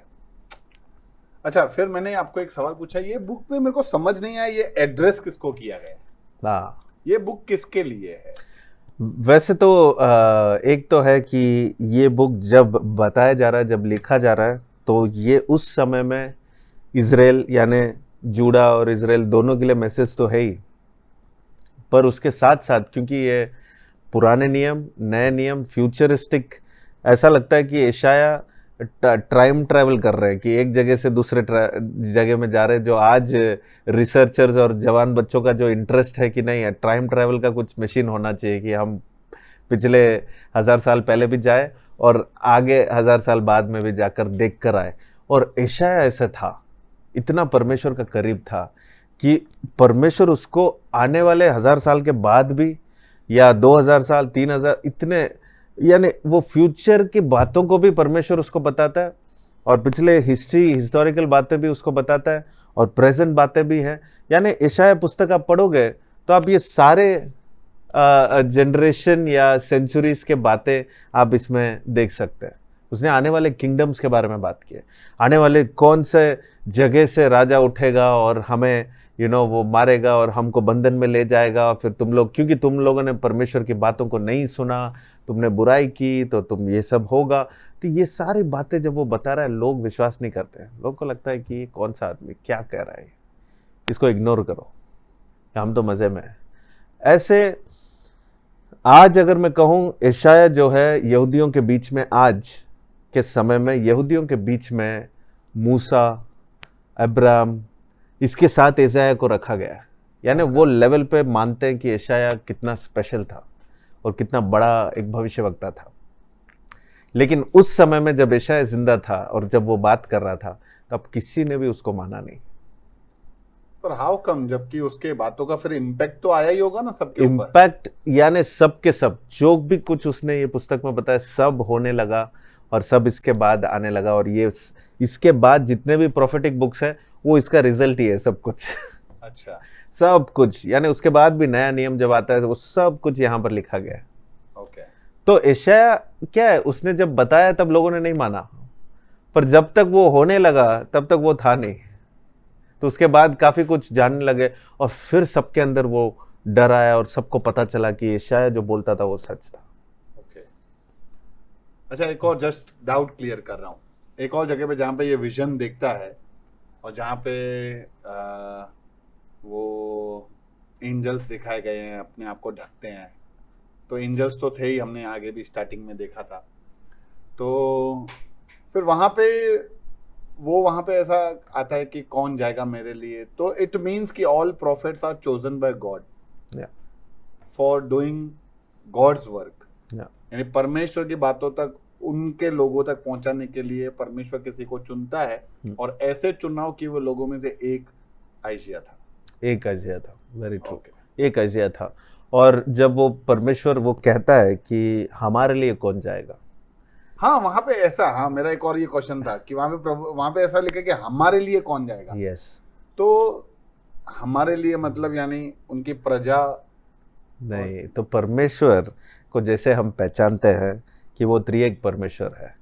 अच्छा, फिर मैंने आपको एक सवाल पूछा, ये बुक में मेरे को समझ नहीं आया, ये एड्रेस किसको किया गया? हाँ, ये बुक किसके लिए है? वैसे तो एक तो है कि ये बुक जब बताया जा रहा है, जब लिखा जा रहा है, तो ये उस समय में इजराइल यानी जूडा और इजराइल दोनों के लिए मैसेज तो है ही, पर उसके साथ साथ क्योंकि ये पुराने नियम, नए नियम, फ्यूचरिस्टिक, ऐसा लगता है कि यशायाह टाइम ट्रैवल कर रहे हैं कि एक जगह से दूसरे जगह में जा रहे हैं। जो आज रिसर्चर्स और जवान बच्चों का जो इंटरेस्ट है कि नहीं, टाइम ट्रैवल का कुछ मशीन होना चाहिए कि हम पिछले 1000 साल पहले भी जाए और आगे 1000 साल बाद में भी जाकर देख कर आए। और यशायाह ऐसा था, इतना परमेश्वर का करीब था कि परमेश्वर उसको आने वाले 1000 साल के बाद भी, या 2000 साल, 3000, इतने, यानी वो फ्यूचर की बातों को भी परमेश्वर उसको बताता है, और पिछले हिस्टोरिकल बातें भी उसको बताता है, और प्रेजेंट बातें भी हैं। यानी यशायाह पुस्तक आप पढ़ोगे तो आप ये सारे जनरेशन या सेंचुरीज के बातें आप इसमें देख सकते हैं। उसने आने वाले किंगडम्स के बारे में बात की है, आने वाले कौन से जगह से राजा उठेगा और हमें वो मारेगा और हमको बंधन में ले जाएगा, और फिर तुम लोग, क्योंकि तुम लोगों ने परमेश्वर की बातों को नहीं सुना, तुमने बुराई की, तो तुम ये सब होगा। तो ये सारी बातें जब वो बता रहा है लोग विश्वास नहीं करते हैं, लोग को लगता है कि ये कौन सा आदमी क्या कह रहा है, इसको इग्नोर करो, हम तो मज़े में हैं। ऐसे आज अगर मैं कहूँ, यशायाह जो है यहूदियों के बीच में, आज के समय में यहूदियों के बीच में मूसा, अब्राहम, इसके साथ यशायाह को रखा गया है। यानी वो लेवल पे मानते हैं कि यशायाह कितना स्पेशल था और कितना बड़ा एक भविष्यवक्ता था। लेकिन उस समय में जब यशायाह जिंदा था और जब वो बात कर रहा था, तब किसी ने भी उसको माना नहीं। पर हाउ कम, जबकि उसके बातों का फिर इम्पैक्ट तो आया ही होगा ना सबके ऊपर। इम्पैक्ट यानी सब के सब जो भी कुछ उसने ये पुस्तक में बताया सब होने लगा और सब इसके बाद आने लगा। और ये इसके बाद जितने भी प्रोफेटिक बुक्स है वो इसका रिजल्ट ही है सब कुछ। अच्छा, सब कुछ यानी उसके बाद भी नया नियम जब आता है वो सब कुछ यहाँ पर लिखा गया है। ओके। तो यशायाह क्या है, उसने जब बताया तब लोगों ने नहीं माना, पर जब तक वो होने लगा तब तक वो था नहीं। तो उसके बाद काफी कुछ जानने लगे और फिर सबके अंदर वो डर आया और सबको पता चला कि यशायाह जो बोलता था वो सच था। ओके। अच्छा, एक और जस्ट डाउट क्लियर कर रहा हूँ। एक और जगह पे जहाँ पे ये विजन देखता है और जहाँ पे वो एंजल्स दिखाए गए हैं अपने आप को ढकते हैं, तो एंजल्स तो थे ही, हमने आगे भी स्टार्टिंग में देखा था। तो फिर वहाँ पे ऐसा आता है कि कौन जाएगा मेरे लिए, तो इट मीन्स कि all prophets are chosen by God for doing God's work. यानी परमेश्वर की बातों तक, उनके लोगों तक पहुंचाने के लिए परमेश्वर किसी को चुनता है, और ऐसे चुनाव कि वो लोगों में से एक आइजिया था। Very true. एक आइजिया था। और जब वो परमेश्वर वो कहता है कि हमारे लिए कौन जाएगा, हाँ वहां पे ऐसा, हाँ मेरा एक और ये क्वेश्चन था कि वहां पे ऐसा लिखा कि हमारे लिए कौन जाएगा। यस। तो हमारे लिए मतलब यानी उनकी प्रजा नहीं, तो परमेश्वर को जैसे हम पहचानते हैं कि वो त्रिएक परमेश्वर है,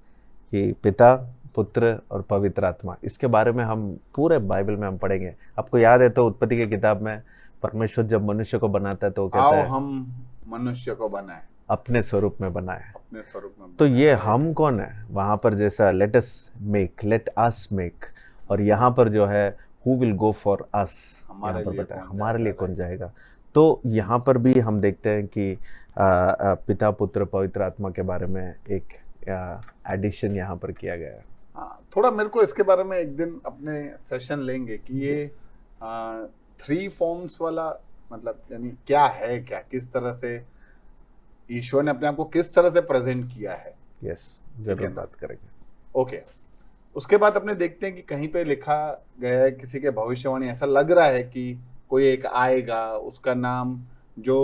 कि पिता, पुत्र और पवित्र आत्मा, इसके बारे में हम पूरे बाइबल में हम पढ़ेंगे। आपको याद है तो उत्पत्ति की किताब में परमेश्वर जब मनुष्य को बनाता है तो कहता आओ है हम मनुष्य को बनाए, अपने स्वरूप में बनाए। अपने स्वरूप में तो बनाए। ये हम कौन है, वहां पर जैसा लेट अस मेक, और यहाँ पर जो है who will go for us, यहाँ पर बताया हमारे लिए कौन जाएगा। तो यहाँ पर भी हम देखते हैं कि पिता, पुत्र, पवित्र आत्मा के बारे में एक एडिशन यहाँ पर किया गया है। हाँ, थोड़ा मेरे को इसके बारे में एक दिन अपने सेशन लेंगे कि ये 3 फॉर्म्स वाला मतलब यानी क्या है, क्या किस तरह से ईश्वर ने अपने आप को किस तरह से प्रेजेंट किया है। यस, जरूर बात करेंगे। ओके। उसके बाद अपने देखते हैं कि कहीं पे लिखा गया है किसी के भविष्यवाणी, ऐसा लग रहा है कि कोई एक आएगा, उसका नाम जो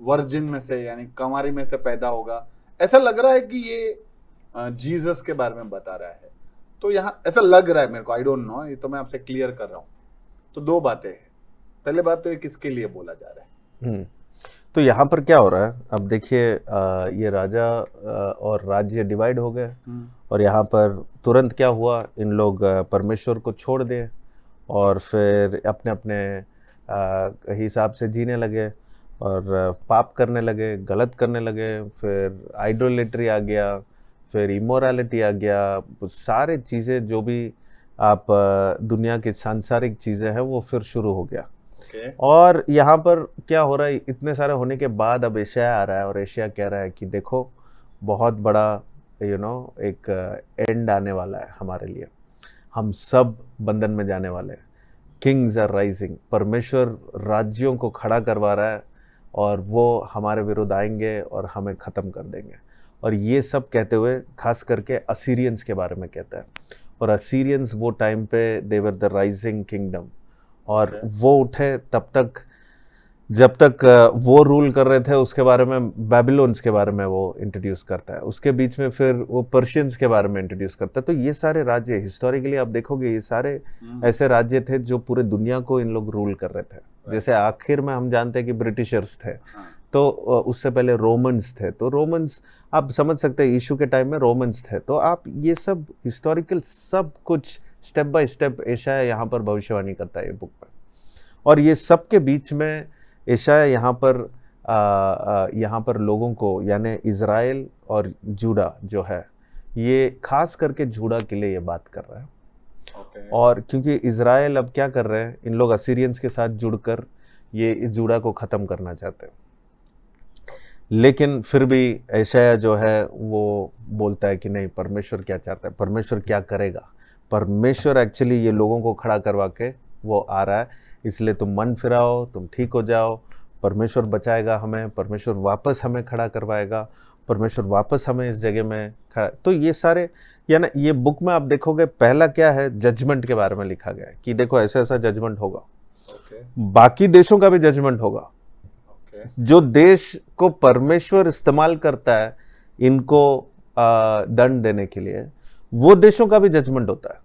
वर्जिन में से यानी कंवारी में से पैदा होगा। ऐसा लग रहा है कि ये जीसस के बारे में बता रहा है। तो यहाँ ऐसा लग रहा है मेरे को, आई डोंट नो, ये तो मैं आपसे क्लियर कर रहा हूँ। तो 2 बातें हैं। पहले बात तो ये किसके लिए बोला जा रहा है। तो यहाँ पर क्या हो रहा है, अब देखिए ये राजा और राज्य डिवाइड हो गए, और यहाँ पर तुरंत क्या हुआ, इन लोग परमेश्वर को छोड़ दिए और फिर अपने अपने हिसाब से जीने लगे और पाप करने लगे, गलत करने लगे। फिर आइडोलेट्री आ गया, फिर इमोरालिटी आ गया, सारे चीज़ें जो भी आप दुनिया की सांसारिक चीज़ें हैं वो फिर शुरू हो गया। और यहाँ पर क्या हो रहा है, इतने सारे होने के बाद अब यशायाह आ रहा है और यशायाह कह रहा है कि देखो बहुत बड़ा एक एंड आने वाला है हमारे लिए, हम सब बंधन में जाने वाले हैं। किंग्स आर राइजिंग, परमेश्वर राज्यों को खड़ा करवा रहा है और वो हमारे विरुद्ध आएंगे और हमें ख़त्म कर देंगे। और ये सब कहते हुए खास करके असीरियंस के बारे में कहता है। और असीरियंस वो टाइम पे दे वर द राइजिंग किंगडम, और वो उठे तब तक जब तक वो रूल कर रहे थे। उसके बारे में बेबीलोन्स के बारे में वो इंट्रोड्यूस करता है, उसके बीच में फिर वो पर्शियंस के बारे में इंट्रोड्यूस करता है। तो ये सारे राज्य हिस्टोरिकली आप देखोगे ये सारे ऐसे राज्य थे जो पूरे दुनिया को इन लोग रूल कर रहे थे। जैसे आखिर में हम जानते हैं कि ब्रिटिशर्स थे, तो उससे पहले रोमन्स थे। तो रोमन्स आप समझ सकते हैं, यीशु के टाइम में रोमन्स थे। तो आप ये सब हिस्टोरिकल सब कुछ स्टेप बाय स्टेप यशायाह यहाँ पर भविष्यवाणी करता है ये बुक में। और ये सब के बीच में यशायाह यहाँ पर लोगों को यानी इज़राइल और जूडा जो है, ये खास करके जूडा के लिए ये बात कर रहा है। और क्योंकि इज़राइल अब क्या कर रहे हैं, इन लोग असीरियंस के साथ जुड़कर ये इस जूडा को ख़त्म करना चाहते हैं। लेकिन फिर भी यशायाह जो है वो बोलता है कि नहीं, परमेश्वर क्या चाहता है, परमेश्वर क्या करेगा। परमेश्वर एक्चुअली ये लोगों को खड़ा करवा के वो आ रहा है, इसलिए तुम मन फिराओ, तुम ठीक हो जाओ, परमेश्वर बचाएगा हमें, परमेश्वर वापस हमें खड़ा करवाएगा। परमेश्वर वापस हमें इस जगह में खड़ा। तो ये सारे, यानी ये बुक में आप देखोगे पहला क्या है, जजमेंट के बारे में लिखा गया है कि देखो ऐसा ऐसा जजमेंट होगा, ओके बाकी देशों का भी जजमेंट होगा। ओके जो देश को परमेश्वर इस्तेमाल करता है इनको दंड देने के लिए, वो देशों का भी जजमेंट होता है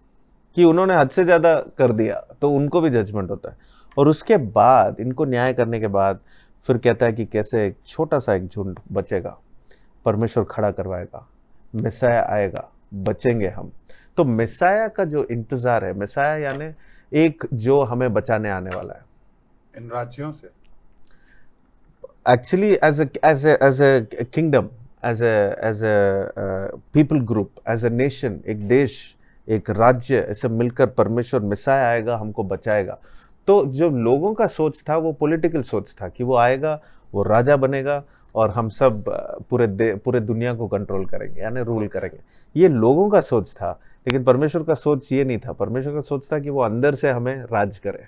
कि उन्होंने हद से ज्यादा कर दिया, तो उनको भी जजमेंट होता है। और उसके बाद इनको न्याय करने के बाद फिर कहता है कि कैसे एक छोटा सा एक झुंड बचेगा, परमेश्वर खड़ा करवाएगा, मिसाया आएगा, बचेंगे हम। तो मिसाया का जो इंतजार है, मिसाया यानी एक जो हमें बचाने आने वाला है, इन राज्यों से actually as a kingdom, as a people group, as a nation, एक देश, एक राज्य, ऐसे मिलकर परमेश्वर मिसाया आएगा, हमको बचाएगा। तो जो लोगों का सोच था वो पॉलिटिकल सोच था कि वो आएगा, वो राजा बनेगा और हम सब पूरे दुनिया को कंट्रोल करेंगे, यानी रूल करेंगे। ये लोगों का सोच था, लेकिन परमेश्वर का सोच ये नहीं था। परमेश्वर का सोच था कि वो अंदर से हमें राज करे,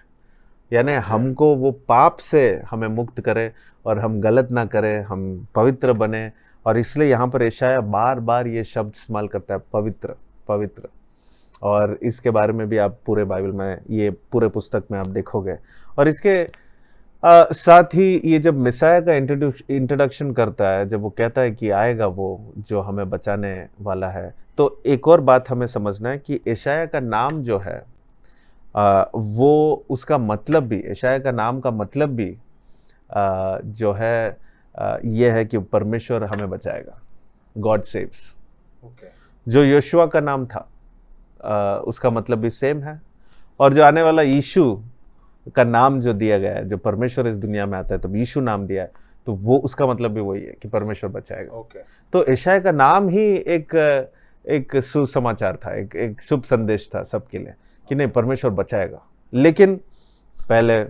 यानी हमको वो पाप से हमें मुक्त करे और हम गलत ना करें, हम पवित्र बने। और इसलिए यहाँ पर यशाया बार बार ये शब्द इस्तेमाल करता है, पवित्र पवित्र। और इसके बारे में भी आप पूरे बाइबल में, ये पूरे पुस्तक में आप देखोगे। और इसके साथ ही ये जब मिसाया का इंट्रोडक्शन करता है, जब वो कहता है कि आएगा वो जो हमें बचाने वाला है, तो एक और बात हमें समझना है कि यशाया का नाम जो है वो उसका मतलब भी, यशाया का नाम का मतलब भी जो है ये है कि परमेश्वर हमें बचाएगा, गॉड सेव्स। ओके जो यहोशुआ का नाम था उसका मतलब भी सेम है। और जो आने वाला यीशु का नाम जो दिया गया है, जो परमेश्वर इस दुनिया में आता है तो यीशु नाम दिया है, तो वो उसका मतलब भी वही है कि परमेश्वर बचाएगा। ओके तो यशाया का नाम ही एक सुसमाचार था, एक शुभ संदेश था सबके लिए कि नहीं, परमेश्वर बचाएगा। लेकिन पहले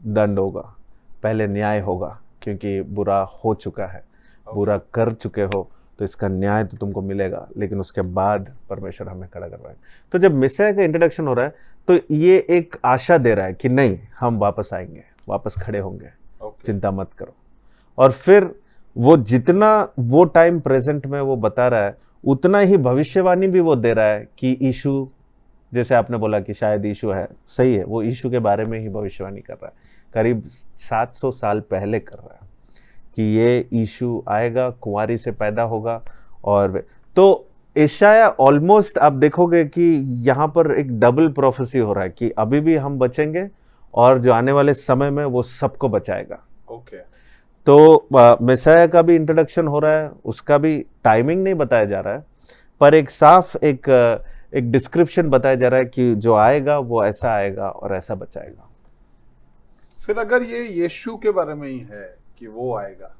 दंड होगा, पहले न्याय होगा, क्योंकि बुरा हो चुका है, बुरा कर चुके हो, तो इसका न्याय तो तुमको मिलेगा। लेकिन उसके बाद परमेश्वर हमें खड़ा करवाएगा। तो जब मिसाया का इंट्रोडक्शन हो रहा है तो ये एक आशा दे रहा है कि नहीं, हम वापस आएंगे, वापस खड़े होंगे, चिंता मत करो। और फिर वो जितना वो टाइम प्रेजेंट में वो बता रहा है, उतना ही भविष्यवाणी भी वो दे रहा है कि यीशु, जैसे आपने बोला कि शायद यीशु है, सही है, वो यीशु के बारे में ही भविष्यवाणी कर रहा है, करीब 700 साल पहले कर रहा है कि ये यीशु आएगा, कुंवारी से पैदा होगा। और तो यशाया ऑलमोस्ट आप देखोगे कि यहाँ पर एक डबल प्रोफेसी हो रहा है कि अभी भी हम बचेंगे और जो आने वाले समय में वो सबको बचाएगा। ओके तो मेसाया का भी इंट्रोडक्शन हो रहा है, उसका भी टाइमिंग नहीं बताया जा रहा है, पर एक साफ एक डिस्क्रिप्शन बताया जा रहा है कि जो आएगा वो ऐसा आएगा और ऐसा बचाएगा। फिर अगर ये यीशु के बारे में ही है कि वो आएगा,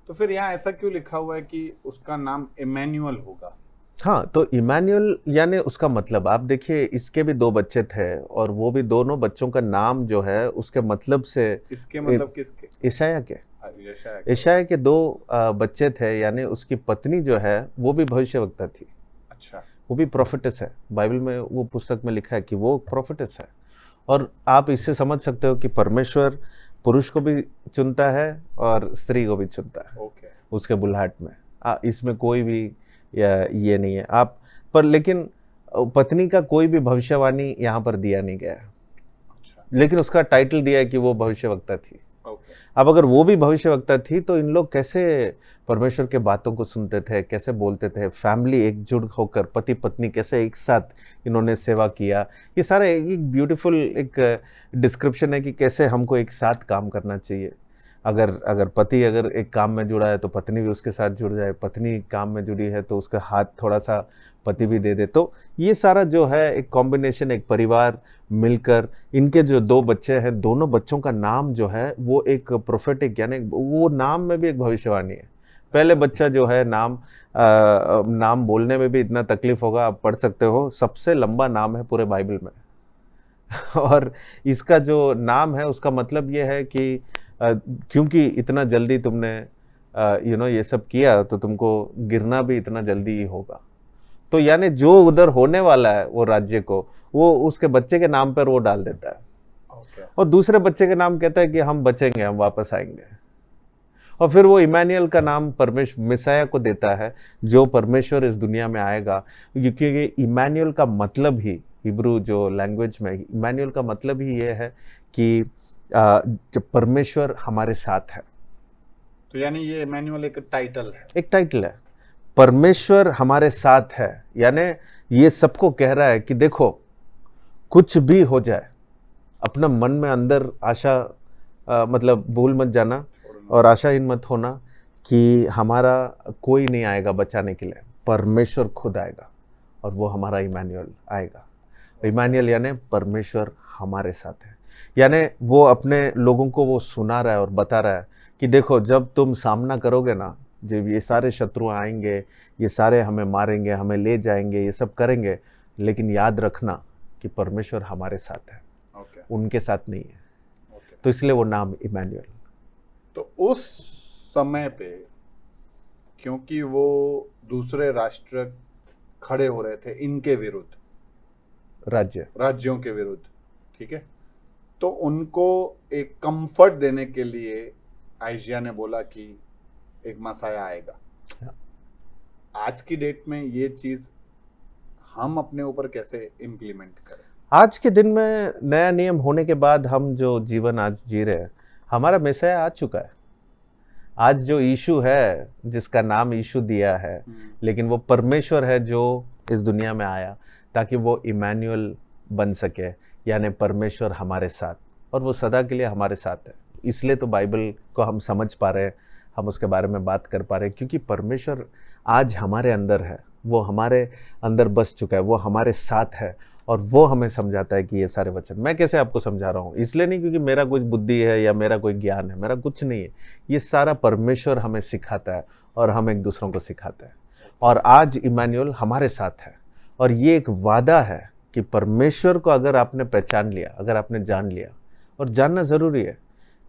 तो फिर यहाँ ऐसा क्यों लिखा हुआ है कि उसका नाम इमैनुअल होगा? हाँ, तो इमैनुअल यानी उसका मतलब, आप देखिए इसके भी 2 बच्चे थे और वो भी दोनों बच्चों का नाम जो है उसके मतलब से, इसके मतलब किसके? यशाया के, यशाया। यशाया के 2 बच्चे थे, यानी उसकी पत्नी जो है वो भी भविष्यवक्ता थी। अच्छा, वो भी प्रोफेटेस है। बाइबल में वो पुस्तक में लिखा है कि वो प्रोफेटेस है। और आप इससे समझ सकते हो कि परमेश्वर पुरुष को भी चुनता है और स्त्री को भी चुनता है ओके उसके बुलाहट में। इसमें कोई भी ये नहीं है आप पर, लेकिन पत्नी का कोई भी भविष्यवाणी यहाँ पर दिया नहीं गया है, अच्छा लेकिन उसका टाइटल दिया है कि वो भविष्यवक्ता थी। ओके अब अगर वो भी भविष्यवक्ता थी तो इन लोग कैसे परमेश्वर के बातों को सुनते थे, कैसे बोलते थे, फैमिली एकजुट होकर पति पत्नी कैसे एक साथ इन्होंने सेवा किया। ये सारा एक ब्यूटीफुल एक डिस्क्रिप्शन है कि कैसे हमको एक साथ काम करना चाहिए। अगर पति अगर एक काम में जुड़ा है तो पत्नी भी उसके साथ जुड़ जाए, पत्नी काम में जुड़ी है तो उसका हाथ थोड़ा सा पति भी दे दे। तो ये सारा जो है एक कॉम्बिनेशन, एक परिवार मिलकर, इनके जो 2 बच्चे हैं, दोनों बच्चों का नाम जो है वो एक प्रोफेटिक, यानी वो नाम में भी एक भविष्यवाणी है। पहले बच्चा जो है नाम बोलने में भी इतना तकलीफ होगा, आप पढ़ सकते हो, सबसे लंबा नाम है पूरे बाइबल में और इसका जो नाम है उसका मतलब ये है कि क्योंकि इतना जल्दी तुमने ये सब किया तो तुमको गिरना भी इतना जल्दी ही होगा। तो यानी जो उधर होने वाला है वो राज्य को, वो उसके बच्चे के नाम पर वो डाल देता है। ओके और दूसरे बच्चे के नाम कहता है कि हम बचेंगे, हम वापस आएंगे। और फिर वो इमानुएल का नाम परमेश्वर मिसाया को देता है, जो परमेश्वर इस दुनिया में आएगा, क्योंकि इमानुएल का मतलब ही, हिब्रू जो लैंग्वेज में इमानुएल का मतलब ही ये है कि जो परमेश्वर हमारे साथ है। तो यानी ये इमैनुअल एक टाइटल है। एक टाइटल है, परमेश्वर हमारे साथ है, यानी ये सबको कह रहा है कि देखो कुछ भी हो जाए, अपना मन में अंदर आशा मतलब भूल मत जाना और आशाहीन मत होना कि हमारा कोई नहीं आएगा बचाने के लिए, परमेश्वर खुद आएगा और वो हमारा इमैनुएल आएगा। इमैनुएल यानी परमेश्वर हमारे साथ है, यानी वो अपने लोगों को वो सुना रहा है और बता रहा है कि देखो जब तुम सामना करोगे ना, जब ये सारे शत्रु आएंगे, ये सारे हमें मारेंगे, हमें ले जाएंगे, ये सब करेंगे, लेकिन याद रखना कि परमेश्वर हमारे साथ है, उनके साथ नहीं है। तो इसलिए वो नाम इमैनुएल। तो उस समय पे क्योंकि वो दूसरे राष्ट्र खड़े हो रहे थे इनके विरुद्ध, राज्यों के विरुद्ध, ठीक है, तो उनको एक कंफर्ट देने के लिए आइजिया ने बोला कि एक मसाया आएगा। आज की डेट में ये चीज हम अपने ऊपर कैसे इम्प्लीमेंट करें? आज के दिन में नया नियम होने के बाद हम जो जीवन आज जी रहे हैं, हमारा मसीहा आ चुका है। आज जो यीशु है, जिसका नाम यीशु दिया है, लेकिन वो परमेश्वर है जो इस दुनिया में आया ताकि वो इमैनुएल बन सके, यानी परमेश्वर हमारे साथ, और वो सदा के लिए हमारे साथ है। इसलिए तो बाइबल को हम समझ पा रहे हैं, हम उसके बारे में बात कर पा रहे हैं, क्योंकि परमेश्वर आज हमारे अंदर है, वो हमारे अंदर बस चुका है, वो हमारे साथ है और वो हमें समझाता है कि ये सारे वचन। मैं कैसे आपको समझा रहा हूँ, इसलिए नहीं क्योंकि मेरा कुछ बुद्धि है या मेरा कोई ज्ञान है, मेरा कुछ नहीं है, ये सारा परमेश्वर हमें सिखाता है और हम एक दूसरों को सिखाते हैं। और आज इमैनुएल हमारे साथ है और ये एक वादा है कि परमेश्वर को अगर आपने पहचान लिया, अगर आपने जान लिया, और जानना ज़रूरी है,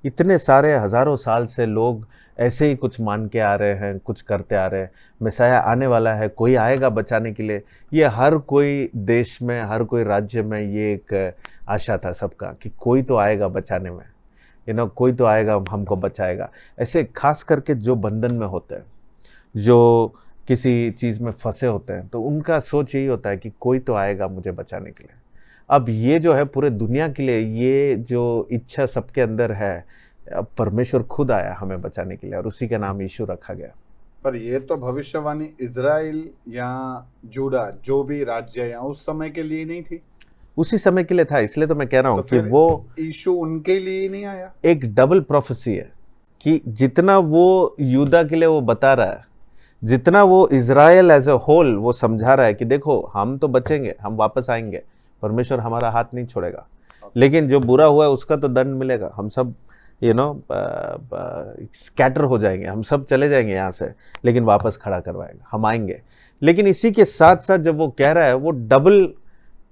इतने सारे हज़ारों साल से लोग ऐसे ही कुछ मान के आ रहे हैं, कुछ करते आ रहे हैं, मसीहा आने वाला है, कोई आएगा बचाने के लिए, ये हर कोई देश में, हर कोई राज्य में ये एक आशा था सबका कि कोई तो आएगा बचाने में, कोई तो आएगा हमको बचाएगा। ऐसे खास करके जो बंधन में होते हैं, जो किसी चीज़ में फंसे होते हैं, तो उनका सोच यही होता है कि कोई तो आएगा मुझे बचाने के लिए। अब ये जो है पूरे दुनिया के लिए, ये जो इच्छा सबके अंदर है, अब परमेश्वर खुद आया हमें बचाने के लिए और उसी का नाम यीशु रखा गया। पर ये तो भविष्यवाणी इजराइल या जूडा, जो भी राज्य या उस समय के लिए नहीं थी, उसी समय के लिए था। इसलिए तो मैं कह रहा हूँ कि वो यीशु उनके लिए नहीं आया। एक डबल प्रोफेसी है कि जितना वो यूदा के लिए वो बता रहा है, जितना वो इजराइल एज ए होल वो समझा रहा है कि देखो हम तो बचेंगे, हम वापस आएंगे, परमेश्वर हमारा हाथ नहीं छोड़ेगा, लेकिन जो बुरा हुआ है उसका तो दंड मिलेगा, हम सब स्कैटर हो जाएंगे, हम सब चले जाएंगे यहाँ से, लेकिन वापस खड़ा करवाएगा, हम आएंगे। लेकिन इसी के साथ साथ जब वो कह रहा है, वो डबल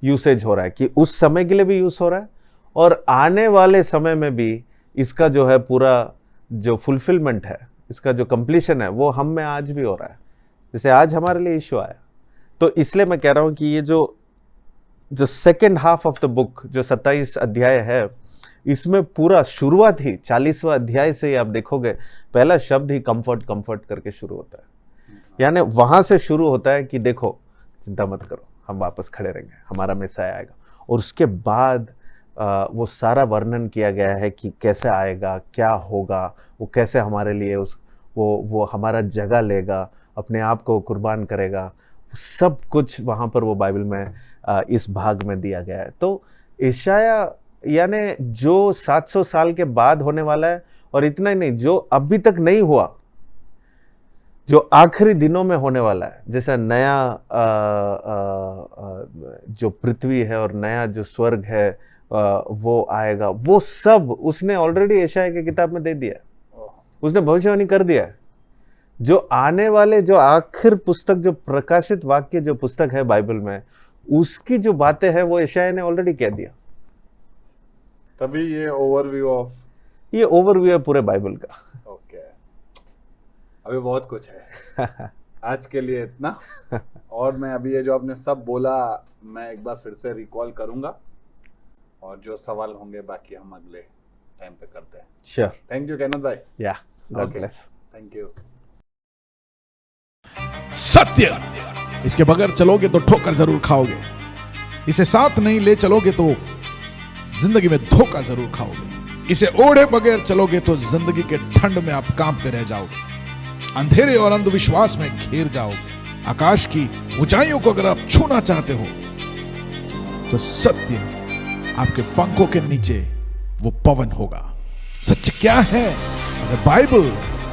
यूसेज हो रहा है कि उस समय के लिए भी यूज हो रहा है और आने वाले समय में भी इसका जो है पूरा जो फुलफिलमेंट है, इसका जो कंप्लीशन है, वो हम में आज भी हो रहा है, जैसे आज हमारे लिए यीशु आया। तो इसलिए मैं कह रहा हूँ कि ये जो second half of the book, जो 27 अध्याय है, इसमें पूरा शुरुआत ही 40वां अध्याय से ही आप देखोगे, पहला शब्द ही कंफर्ट कंफर्ट करके शुरू होता है। यानी वहां से शुरू होता है कि देखो चिंता मत करो, हम वापस खड़े रहेंगे, हमारा मसीहा आएगा। और उसके बाद वो सारा वर्णन किया गया है कि कैसे आएगा, क्या होगा, वो कैसे हमारे लिए वो हमारा जगह लेगा, अपने आप को कुर्बान करेगा, सब कुछ वहाँ पर वो बाइबल में इस भाग में दिया गया है। तो यशाया यानी जो 700 साल के बाद होने वाला है, और इतना ही नहीं, जो अभी तक नहीं हुआ, जो आखिरी दिनों में होने वाला है, जैसा नया जो पृथ्वी है और नया जो स्वर्ग है वो आएगा, वो सब उसने ऑलरेडी यशाया की किताब में दे दिया, उसने भविष्यवाणी कर दिया है। जो आने वाले, जो आखिर पुस्तक, जो प्रकाशित वाक्य जो पुस्तक है बाइबल में, उसकी जो बातें हैं वो यशाया ने ऑलरेडी कह दिया। तभी ये ओवरव्यू है पूरे बाइबल का। ओके, अभी बहुत कुछ है। आज के लिए इतना। और मैं अभी ये जो आपने सब बोला, मैं एक बार फिर से रिकॉल करूंगा, और जो सवाल होंगे बाकी हम अगले टाइम पे करते हैं। श्योर। थैंक यू केनथ भाई। या गॉड ब्लेस। Thank you. सत्य, इसके बगैर चलोगे तो ठोकर जरूर खाओगे। इसे साथ नहीं ले चलोगे तो जिंदगी में धोखा जरूर खाओगे। इसे ओढ़े बगैर चलोगे तो जिंदगी के ठंड में आप कांपते रह जाओगे, अंधेरे और अंधविश्वास में घिर जाओगे। आकाश की ऊंचाइयों को अगर आप छूना चाहते हो तो सत्य आपके पंखों के नीचे वो पवन होगा। सत्य क्या है? अगर बाइबल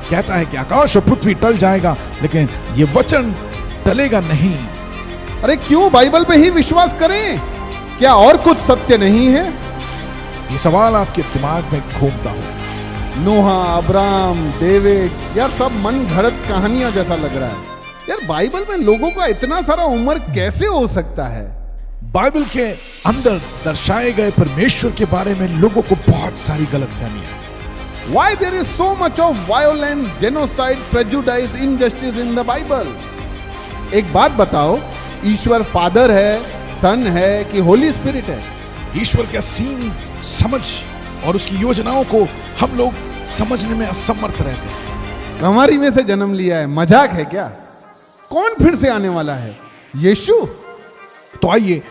कहता है कि आकाश और पृथ्वी टल जाएगा लेकिन ये वचन टलेगा नहीं। अरे क्यों बाइबल पे ही विश्वास करें? क्या और कुछ सत्य नहीं है? ये सवाल आपके दिमाग में घूमता हो। नोहा, अब्राहम, डेविड, यार सब मन घड़त कहानियां जैसा लग रहा है। यार बाइबल में लोगों का इतना सारा उम्र कैसे हो सकता है? बाइबल के अंदर दर्शाए गए परमेश्वर के बारे में लोगों को बहुत सारी गलतफहमियां। Why there is so much of violence, genocide, prejudice, injustice in the Bible? एक बात बताओ, ईश्वर फादर है, सन है कि होली स्पिरिट है? ईश्वर का सीन समझ और उसकी योजनाओं को हम लोग समझने में असमर्थ रहते हैं। कमारी में से जन्म लिया है, मजाक है क्या? कौन फिर से आने वाला है? यीशु? तो आइए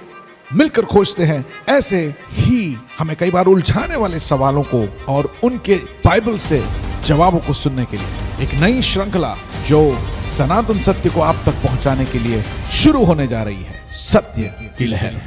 मिलकर खोजते हैं ऐसे ही हमें कई बार उलझाने वाले सवालों को और उनके बाइबल से जवाबों को सुनने के लिए एक नई श्रृंखला जो सनातन सत्य को आप तक पहुंचाने के लिए शुरू होने जा रही है, सत्य की लहर।